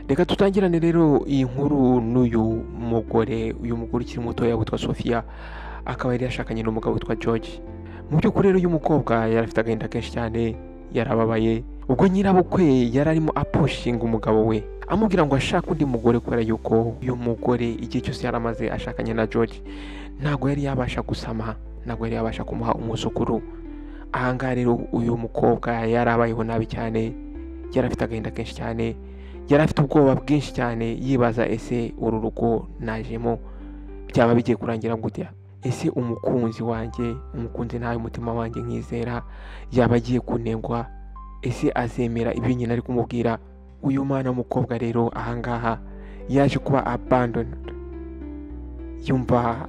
reka tutangirane rero iyi nkuru n'uyu mugore ukiri mutoya witwa Sofia, akaba yari yashakanye n'umugabo witwa George. Mu by'ukuri rero uyu mukobwa yari afite agahinda kenshi cyane, yarababaye ubwo nyirabukwe yari arimo apushinga umugabo we amubwira ngo ashake undi mugore, kubera yuko uyu mugore igihe cyose yari amaze ashakanye na George ntabwo yari yabasha gusama, ntabwo yari yabasha kumuha umwuzukuru. Ahangaha rero uyu mukobwa yari abayeho nabi cyane, yari afite agahinda kenshi cyane, yari afite ubwoba bwinshi cyane, yibaza ese uru rugo najemo byaba bigiye kurangira gutya, ese umukunzi wanjye, umukunzi ntawe umutima wanjye nkizera, yaba agiye kunengwa, ese azemera ibyo nyina ari kumubwira. Uyu mwana w'umukobwa rero ahangaha yaje kuba abandoned, yumva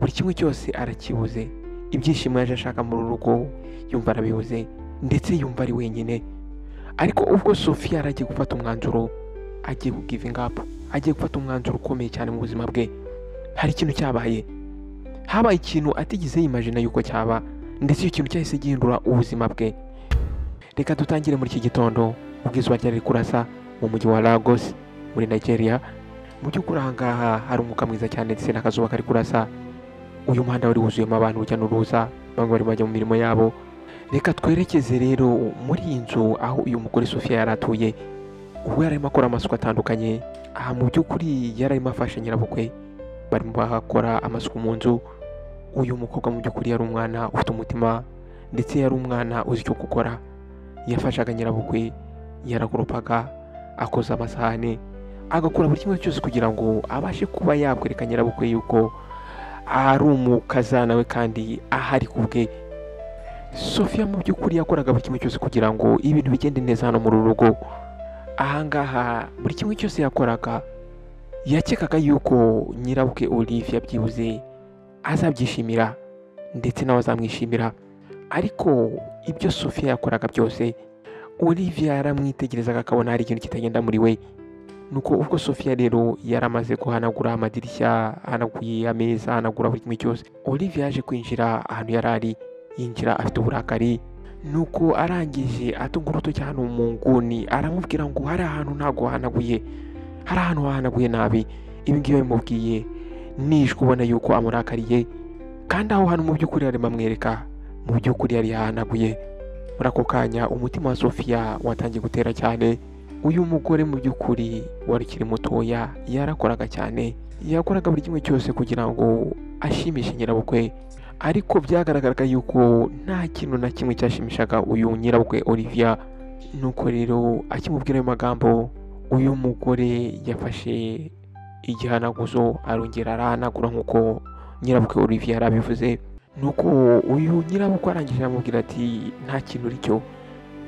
buri kimwe cyose arakibuze, ibyishimo yaje ashaka muri rugo yumva arabibuze, ndetse yumva ari wenyine. Ariko ubwo Sofia aragiye gufata umwanzuro, agiye giving up, agiye gufata umwanzuro ukomeye cyane mu buzima bwe, hari ikintu cyabaye, habaye ikintu atigeze yimagina yuko cyaba, ndetse icyo kintu cyahise gihindura ubuzima bwe. Reka dutangire muri iki gitondo ubwo izuba ryari kurasa mu mujyi wa Lagos muri Nigeria. Mu by'ukuri ahangaha hari umwuka mwiza cyane ndetse n'akazuba kari kurasa. Uyu muhanda wari wuzuyemo abantu urujya n'uruza, bamwe bari bajya mu mirimo yabo. Reka twerekeze rero muri iyi nzu aho uyu mugore Sofia yari atuye. Ubwo yari arimo akora amasuku atandukanye, aha mu by'ukuri yari arimo afasha nyirabukwe, barimo bakora amasuku mu nzu. Uyu mukobwa mu by'ukuri yari umwana ufite umutima, ndetse yari umwana uzi icyo gukora. Yafashaga nyirabukwe, yarakoropaga, akoza amasahane, agakora buri kimwe cyose kugira ngo abashe kuba yakwereka nyirabukwe yuko ari umukazana we kandi ahari ku bwe. Sofia mu by'ukuri yakoraga buri kimwe cyose kugira ngo ibintu bigende neza hano muri uru rugo. Ahangaha buri kimwe cyose yakoraga yakekaga yuko nyirabukwe Olivia byibuze azabyishimira, ndetse nawe azamwishimira. Ariko ibyo Sofia yakoraga byose Olivia yaramwitegerezaga akabona hari ikintu kitagenda muri we. Nuko ubwo Sofia rero yaramaze guhanagura amadirishya, hanaguye ameza, hanagura buri kimwe cyose, Olivia yaje kwinjira ahantu yari ari, yinjira afite uburakari. Nuko arangije atunga urutoki hano mu nguni, aramubwira ngo hari ahantu ntabwo hahanaguye, hari ahantu hahanaguye nabi. Ibi ngibi bimubwiye nijwe ubona yuko amurakariye, kandi aho hantu mu by'ukuri arimo amwereka mu by'ukuri yari yahanaguye. Muri ako kanya umutima wa Sofia watangiye gutera cyane. Uyu mugore mu by'ukuri wari ukiri mutoya, yarakoraga cyane, yakoraga buri kimwe cyose kugira ngo ashimishe nyirabukwe, ariko byagaragaraga yuko nta kintu na kimwe cyashimishaga uyu nyirabukwe Olivia. Nuko rero akimubwira ayo magambo, uyu mugore yafashe igihanaguzo arongera arahanagura nk'uko nyirabukwe Olivia yarabivuze. Nuko uyu nyirabukwe arangije aramubwira ati nta kintu uri cyo,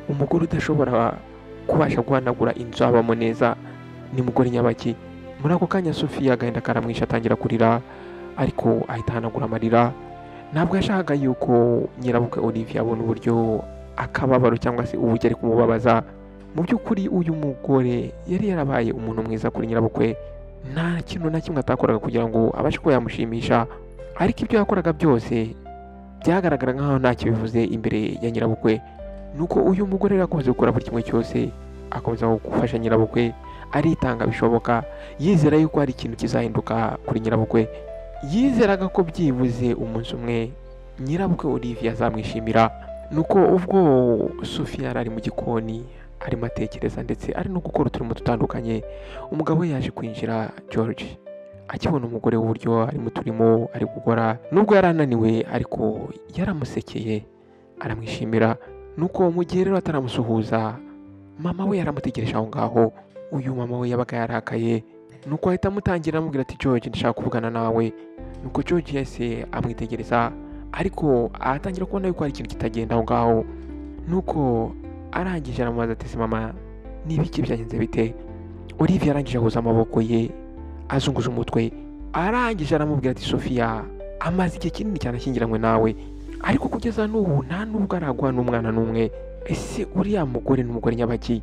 umugore udashobora kubasha guhanagura inzu abamo neza ni mugore nyabaki. Muri ako kanya Sofia agahinda karamwisha, atangira kurira, ariko ahita ahanagura amarira. Ntabwo yashakaga yuko nyirabukwe Olivia abona uburyo akababaro cyangwa se uburyo ari kumubabaza. Mu by'ukuri uyu mugore yari yarabaye umuntu mwiza kuri nyirabukwe, nta kintu na kimwe atakoraga kugira ngo abashe kuba yamushimisha, ariko ibyo yakoraga byose byagaragara nk'aho ntacyo bivuze imbere ya nyirabukwe. Nuko uyu mugore rero akomeza gukora buri kimwe cyose, akomeza gufasha nyirabukwe, aritanga bishoboka, yizera yuko hari ikintu kizahinduka kuri nyirabukwe. Yizeraga ko byibuze umunsi umwe nyirabukwe Olivia azamwishimira. Nuko ubwo Sofia yari ari mu gikoni arimo atekereza, ndetse ari no gukora uturimo dutandukanye, umugabo we yaje kwinjira George. Akibona umugore w'uburyo ari mu turimo ari gukora, nubwo yari ananiwe ariko yaramusekeye, aramwishimira. Nuko mu gihe rero ataramusuhuza, mama we yaramutegereje aho ngaho. Uyu mama we yabaga yarakaye, nuko ahita amutangira amubwira ati George, ndashaka kuvugana nawe. Nuko George yahise amwitegereza, ariko atangira kubona yuko hari ikintu kitagenda aho ngaho. Nuko arangije aramubaza ati se mama, ni ibiki byagenze bite? Olivia arangije ahuza amaboko ye, azunguza umutwe, arangije aramubwira ati Sofia amaze igihe kinini cyane ashyingiranywe nawe, ariko kugeza n'ubu nta nubwo araguha n'umwana n'umwe. Ese uriya mugore ni umugore nyabaki?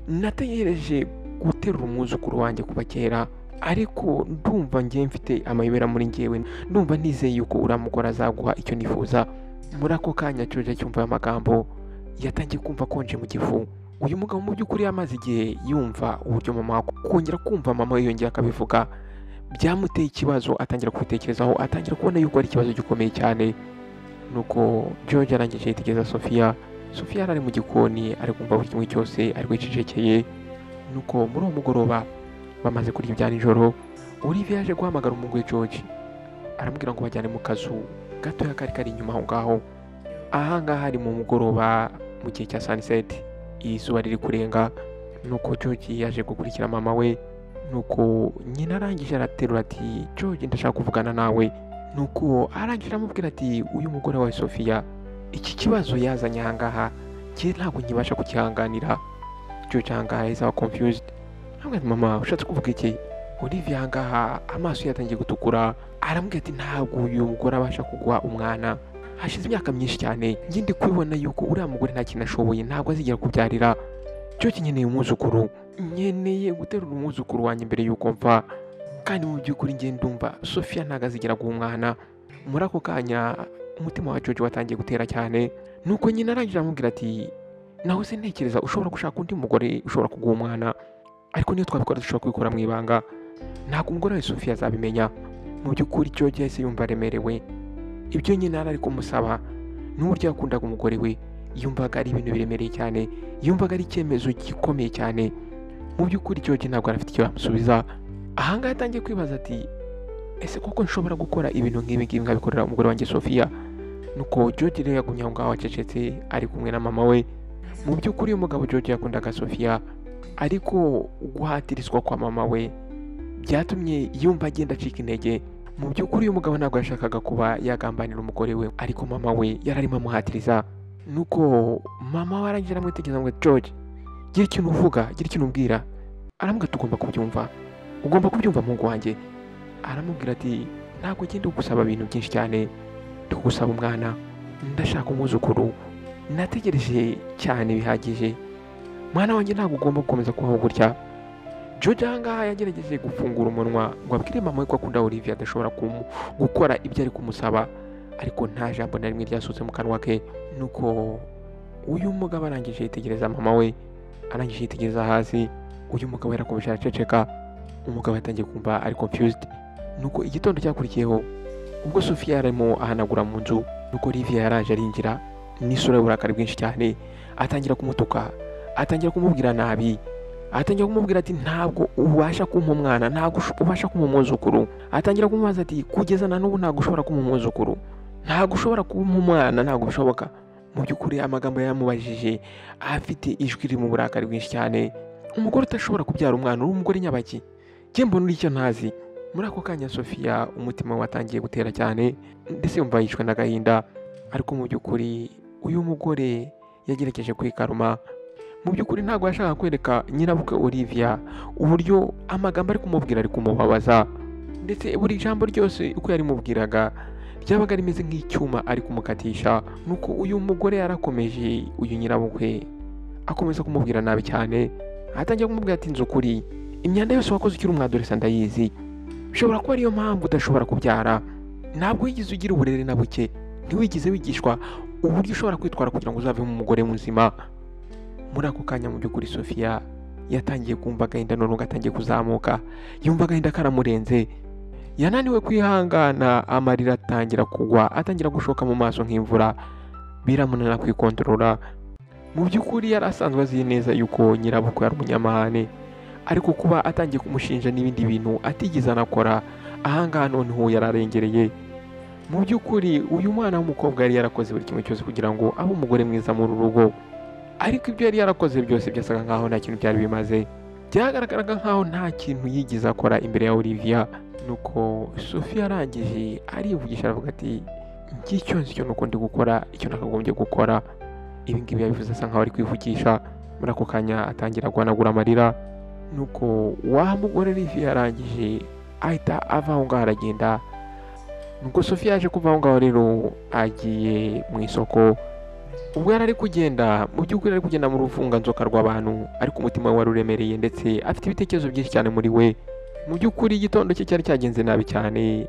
Nategereje guterura umwuzukuru wanjye kuva kera, ariko ndumva ngiye mfite amayobera muri ngewe, ndumva nizeye yuko uriya mugore azaguha icyo nifuza. Muri ako kanya George cyumva aya magambo yatangiye kumva konje mu gifu, uyu mugabo mu by'ukuri yamaze igihe yumva uburyo mama kongera kumva mama we yongera akabivuga byamuteye ikibazo, atangira kubitekerezaho, atangira kubona yuko ari ikibazo gikomeye cyane. Nuko George arangije yitegereza Sofia yari ari mu gikoni ari kumva buri kimwe cyose ari kwicecekeye. Nuko muri uwo mugoroba bamaze kurya ibya nijoro, Olivia yaje guhamagara umugore George aramubwira ngo bajyane mu kazu gatoya kari inyuma aho ngaho. Ahangaha hari mu mugoroba mu gihe cya sunset, izuba riri kurenga. Nuko George yaje gukurikira mama we, nuko nyina arangije araterura ati George ndashaka kuvugana nawe. Nuko arangije aramubwira ati uyu mugore wawe Sofia iki kibazo yazanye ahangaha njye ntabwo nkibasha kukihanganira. George ahangaha yahise confused, aramubwira ati mama ushatse kuvuga iki? Olivia ahangaha amaso yatangiye gutukura, aramubwira ati ntabwo uyu mugore abasha kuguha umwana, hashize imyaka myinshi cyane njye ndi kubibona yuko uriya mugore nta kintu ashoboye, ntabwo azigera kubyarira. George nkeneye umwuzukuru, nkeneye guterura umwuzukuru wanjye mbere yuko mva, kandi mu by'ukuri njye ndumva Sofia ntabwo azigera guha umwana. Muri ako kanya umutima wa George watangiye gutera cyane. Nuko nyina arangije aramubwira ati nahoze ntekereza ushobora gushaka undi mugore ushobora kuguha umwana, ariko niyo twabikora dushobora kubikora mu ibanga, ntabwo umugore wa Sofia azabimenya. Mu by'ukuri George yahise yumva aremerewe. Ibyo nyina ari kumusaba n'uburyo yakundaga umugore we, yumvaga ari ibintu biremereye cyane, yumvaga ari icyemezo gikomeye cyane. Mu by'ukuri George ntabwo arafite icyo yamusubiza. Ahangaha yatangiye kwibaza ati ese koko nshobora gukora ibintu nk'ibi ngibi nkabikorera umugore wanjye Sofia? Nuko George rero yagumye aho ngaho acecetse ari kumwe na mama we. Mu by'ukuri uyu mugabo George yakundaga Sofia, ariko guhatirizwa kwa mama we byatumye yumva agenda acika intege. Mu by'ukuri uyu mugabo ntabwo yashakaga kuba yagambanira umugore we, ariko mama we yari arimo amuhatiriza. Nuko mama we arangije aramwitegereza ngo George gira ikintu uvuga, gira ikintu umbwira. Aramubwira tugomba kubyumva, ugomba kubyumva muhungu wanjye. Aramubwira ati ntabwo ngenda gusaba ibintu byinshi cyane, ndi gusaba umwana, ndashaka umwuzukuru, nategereje cyane bihagije, mwana wanjye ntabwo ugomba gukomeza kubaho gutya. George ahangaha yagerageje gufungura umunwa ngo abwire mama we ko akunda Olivia adashobora gukora ibyo ari kumusaba, ariko nta jambo na rimwe ryasutse mu kanwa ke. Nuko uyu mugabo arangije yitegereza mama we, arangije yitegereza hasi. Uyu mugabo yarakomeje araceceka, umugabo yatangiye kumva ari confused. Nuko igitondo cyakurikiyeho ubwo Sofia yarimo ahanagura mu nzu, nuko Olivia yaraje arinjira n'isura y'uburakari bwinshi cyane, atangira kumutuka, atangira kumubwira nabi, atangira kumubwira ati ntabwo ubasha kumpa umwana, ntabwo ubasha kumpa umwuzukuru. Atangira kumubaza ati kugeza na n'ubu ntabwo ushobora kumpa umwuzukuru, ntabwo ushobora kumpa umwana, ntabwo bishoboka. Mu by'ukuri amagambo yamubajije afite ijwi riri mu burakari bwinshi cyane. Umugore utashobora kubyara umwana, uri umugore nyabaki, njye mbona uri icyo ntazi. Muri ako kanya Sofia umutima watangiye gutera cyane, ndetse yumva yishwe n'agahinda. Ariko mu by'ukuri uyu mugore yagerageje kwikaruma. Mu by'ukuri ntabwo yashaka kwereka nyirabukwe Olivia uburyo amagambo ari kumubwira ari kumubabaza, ndetse buri jambo ryose uko yarimubwiraga ryabaga rimeze nk'icyuma ari kumukatisha. Nuko uyu mugore yarakomeje, uyu nyirabukwe akomeza kumubwira nabi cyane. Atangiye kumubwira ati nzi ukuri, imyanda yose wakoze ukiri umwadolesa ndayizi, bishobora kuba ariyo mpamvu udashobora kubyara. Ntabwo wigeze ugira uburere na buke, ntiwigeze wigishwa uburyo ushobora kwitwara kugira ngo uzavemo umugore muzima. Muri ako kanya mu by'ukuri Sofia yatangiye kumva agahinda, none gatangiye kuzamuka, yumva agahinda karamurenze, yananiwe kwihangana, amarira atangira kugwa, atangira gushoka mu maso nk'imvura, biramunana kwikontorora. Mu by'ukuri yari asanzwe azi neza yuko nyirabukwe ari umunyamahane, ariko kuba atangiye kumushinja n'ibindi bintu atigeze anakora, ahangaha noneho yararengereye. Mu by'ukuri uyu mwana w'umukobwa yari yarakoze buri kimwe cyose kugira ngo abe umugore mwiza muri uru rugo, ariko ibyo yari yarakoze byose byasaga nkaho nta kintu byari bimaze, byagaragaraga nkaho nta kintu yigeze akora imbere ya Olivia. Nuko Sofia arangije arivugisha aravuga ati ngicyo nzi cyo nuko ndi gukora icyo nakagombye gukora. Ibi ngibi yabivuze asa nkaho ari kwivugisha. Muri ako kanya atangira guhanagura amarira. Nuko wa mugore Olivia arangije ahita ava aho ngaho aragenda. Nuko Sofia yaje kuva aho ngaho rero agiye mu isoko. Ubwo yari ari kugenda, mu by'ukuri ari kugenda mu ruvunganzoka rw'abantu, ariko umutima we wari uremereye ndetse afite ibitekerezo byinshi cyane muri we. Mu by'ukuri igitondo cye cyari cyagenze nabi cyane.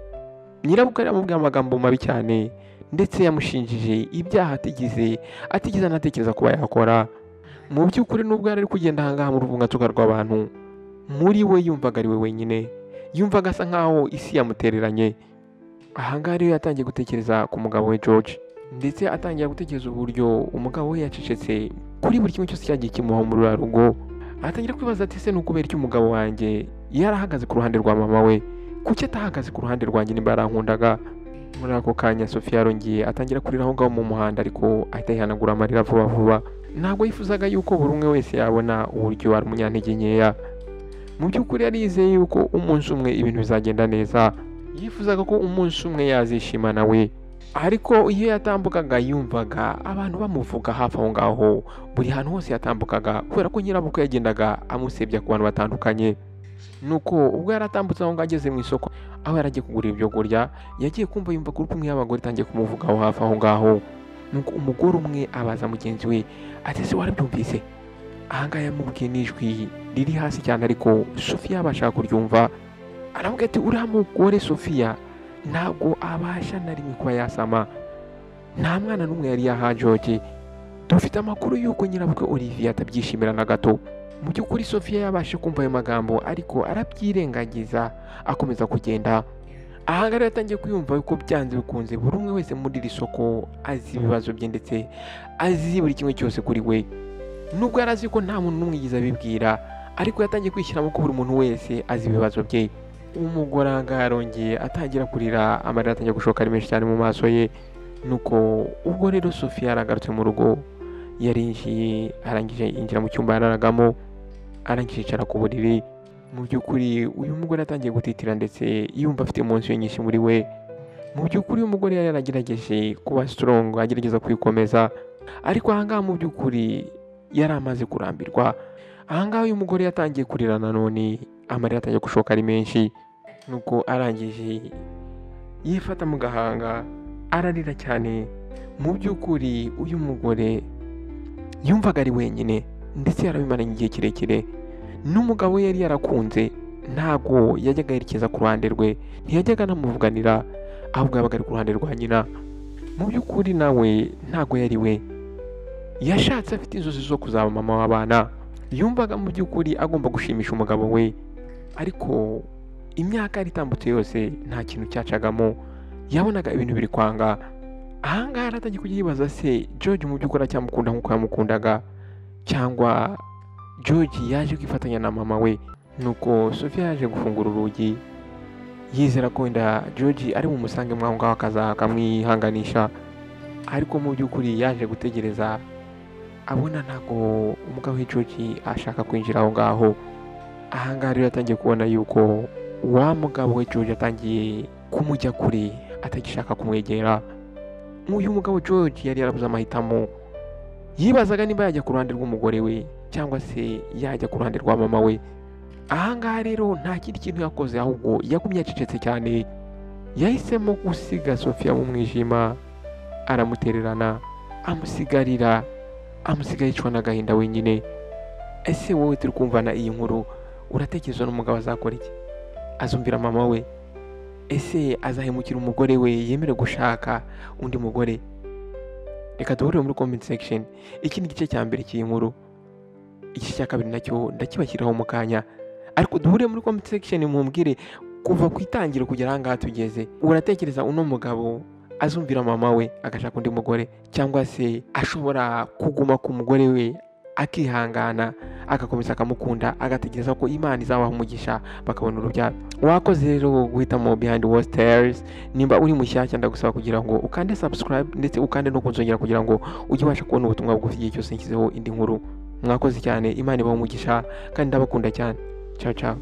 Nyirabukwe yamubwiye amagambo mabi cyane, ndetse yamushinjije ibyaha atigeze anatekereza kuba yakora. mu by'ukuri nubwo yari ari kugenda ahangaha mu ruvunganzoka rw'abantu, muri we yumvaga ari we wenyine, yumvaga asa nkaho isi yamutereranye. Ahangaha rero yatangiye gutekereza ku mugabo we George, ndetse atangira gutekereza uburyo umugabo we yacecetse kuri buri kimwe cyose cyagiye kimubaho muri uriya rugo. Atangira kwibaza ati ese ni ukubera iki umugabo wanjye yarahagaze ku ruhande rwa mama we, kuki atahagaze ku ruhande rwanjye nimba yarankundaga? Muri ako kanya Sofia yarongeye atangira kurira aho ngaho mu muhanda, ariko ahita yihanagura amarira vuba vuba. Ntabwo yifuzaga yuko buri umwe wese yabona uburyo ari umunyantege nkeya. Mu by'ukuri yari yizeye yuko umunsi umwe ibintu bizagenda neza, yifuzaga ko umunsi umwe yazishima nawe. Ariko iyo yatambukaga yumvaga abantu bamuvuga hafi aho ngaho, buri hantu hose yatambukaga, kubera ko nyirabukwe yagendaga amusebya ku bantu batandukanye. Nuko ubwo yaratambutse aho ngaho ageze mu isoko aho yaragiye kugura ibyo kurya, yagiye kumva yumva gurupe imwe y'abagore itangiye kumuvugaho hafi aho ngaho. Nuko umugore umwe abaza mugenzi we ati ese warabyumvise? Ahangaha yamubwiye n'ijwi riri hasi cyane, ariko Sofia abasha kuryumva. Aravuga ati uriya mugore Sofia ntabwo abasha na rimwe kuba yasama, nta mwana n'umwe yari yaha George. Dufite amakuru y'uko nyirabukwe Olivier atabyishimira na gato. Mu by'ukuri Sofia yabashe kumva ayo magambo, ariko arabyirengagiza akomeza kugenda. Ahangaha yatangiye kwiyumva yuko byanze bikunze buri umwe wese muri iri soko azi ibibazo bye, ndetse azi buri kimwe cyose kuri we. Nubwo yari azi ko nta muntu n'umwe yigeze abibwira, ariko yatangiye kwishyiramo ko buri muntu wese azi ibibazo bye. Umugore ahangaha yarongeye atangira kurira, amarira atangiye gushoka ari menshi cyane mu maso ye. Nuko ubwo rero Sofia yaragarutse mu rugo, yarinjiye arangije yinjira mu cyumba yararagamo, arangije yicara ku buriri. Mu by'ukuri uyu mugore atangiye gutitira, ndetse yumva afite munsi nyinshi muri we. Mu by'ukuri uyu mugore yari yaragerageje kuba strong, agerageza kwikomeza, ariko ahangaha mu by'ukuri yari amaze kurambirwa. Ahangaha uyu mugore yatangiye kurira nanone, amarira atangiye gushoka ari menshi. Nuko arangije yifata mu gahanga ararira cyane. Mu by'ukuri uyu mugore yumvaga ari wenyine, ndetse yarabimaranye igihe kirekire. N'umugabo we yari yarakunze ntabwo yajyaga yerekeza ku ruhande rwe, ntiyajyaga anamuvuganira, ahubwo yabaga ari ku ruhande rwa nyina. Mu by'ukuri nawe ntabwo yari we, yashatse afite inzozi zo kuzaba mama w'abana. Yumvaga mu by'ukuri agomba gushimisha umugabo we, ariko imyaka yari itambutse yose nta kintu cyacagamo, yabonaga ibintu biri kwanga. Ahangaha yaratangiye kujya yibaza se George mu by'ukuri acyamukunda nk'uko yamukundaga, cyangwa George yaje kwifatanya na mama we. Nuko Sofia yaje gufungura urugi, yizera ko wenda George ari bumusange mwaho ngaho akaza akamwihanganisha, ariko mu by'ukuri yaje gutegereza abona ntabwo umugabo we George ashaka kwinjira aho ngaho. Ahangaha rero yatangiye kubona yuko wa mugabo we George atangiye kumujya kure, atagishaka kumwegera. Uyu mugabo George yari yarabuze amahitamo, yibazaga niba yajya ku ruhande rw'umugore we cyangwa se yajya ku ruhande rwa mama we. Ahangaha rero nta kindi kintu yakoze, ahubwo yagumye acecetse cyane. Yahisemo gusiga Sofia mu mwijima, aramutererana, amusigarira, amusiga yicwa n'agahinda wenyine. Ese wowe turi kumvana iyi nkuru, uratekereza n'umugabo azakora iki? Azumvira mama we? Ese azahemukira umugore we yemere gushaka undi mugore? Reka duhurire muri comment section. Iki ni igice cya mbere cy'iyi nkuru, igice cya kabiri nacyo ndakibashyiraho mu kanya. Ariko duhurire muri comment section mumbwire kuva ku itangiro kugera ahangaha tugeze, uratekereza uno mugabo azumvira mama we agashaka undi mugore, cyangwa se ashobora kuguma ku mugore we akihangana agakomeza akamukunda, agategereza ko Imana izabaha umugisha bakabona urubyaro? Wakoze rero guhitamo Behind Wars Tales. Nimba uri mushyashya ndagusaba kugira ngo ukande subscribe, ndetse ukande no kunzongera kugira ngo ujye ubasha kubona ubutumwa bugufi igihe cyose nshyizeho indi nkuru. Mwakoze cyane, Imana ibahe umugisha kandi ndabakunda cyane. Ciao ciao.